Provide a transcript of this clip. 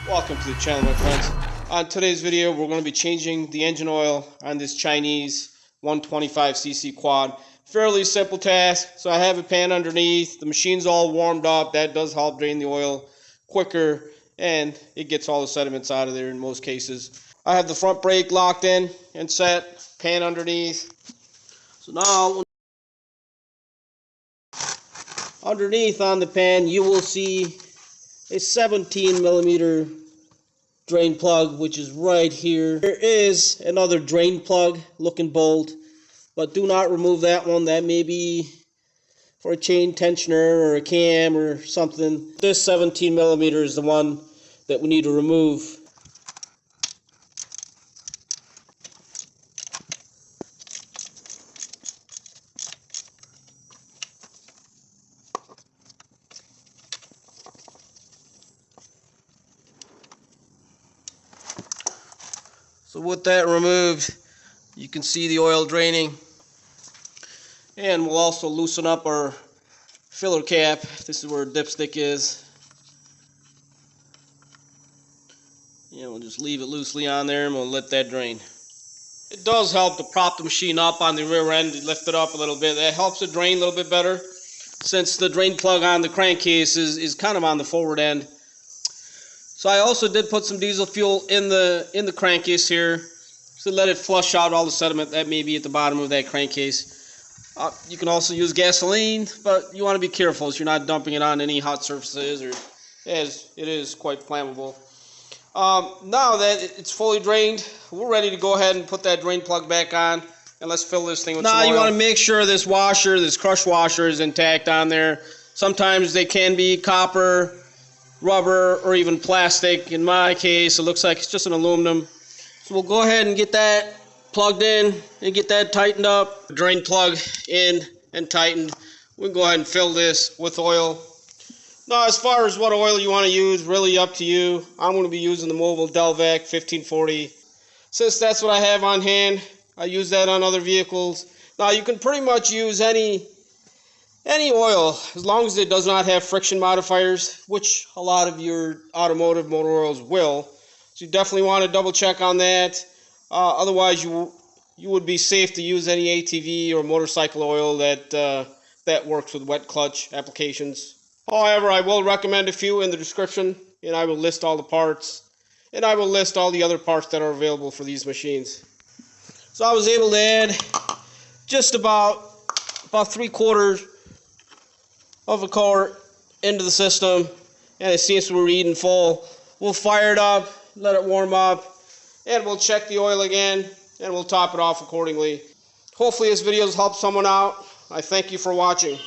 Welcome to the channel, my friends. On today's video, we're going to be changing the engine oil on this Chinese 125cc quad. Fairly simple task. So I have a pan underneath. The machine's all warmed up. That does help drain the oil quicker, and it gets all the sediments out of there in most cases. I have the front brake locked in and set, pan underneath. So now, underneath on the pan, you will see a 17 millimeter drain plug, which is right here. There is another drain plug looking bolt, but do not remove that one. That may be for a chain tensioner or a cam or something. This 17 millimeter is the one that we need to remove. So with that removed, you can see the oil draining. And we'll also loosen up our filler cap. This is where the dipstick is. And we'll just leave it loosely on there and we'll let that drain. It does help to prop the machine up on the rear end, lift it up a little bit. That helps it drain a little bit better, since the drain plug on the crankcase is kind of on the forward end. So I also did put some diesel fuel in the crankcase here to let it flush out all the sediment that may be at the bottom of that crankcase. You can also use gasoline, but you want to be careful so you're not dumping it on any hot surfaces, or as it is quite flammable. Now that it's fully drained, we're ready to go ahead and put that drain plug back on, and let's fill this thing with some oil. Now you want to make sure this washer, this crush washer, is intact on there. Sometimes they can be copper, rubber, or even plastic. In my case, it looks like it's just an aluminum. So we'll go ahead and get that plugged in and get that tightened up. Drain plug in and tightened. We can go ahead and fill this with oil. Now, as far as what oil you want to use, really up to you. I'm going to be using the Mobil Delvac 1540. Since that's what I have on hand, I use that on other vehicles. Now, you can pretty much use any oil, as long as it does not have friction modifiers, which a lot of your automotive motor oils will. So you definitely want to double check on that. Otherwise, you would be safe to use any ATV or motorcycle oil that works with wet clutch applications. However, I will recommend a few in the description, and I will list all the parts, and I will list all the other parts that are available for these machines. So I was able to add just about 3/4 of a quart into the system, and it seems we're reading full. We'll fire it up, let it warm up, and we'll check the oil again, and we'll top it off accordingly. Hopefully this video has helped someone out. I thank you for watching.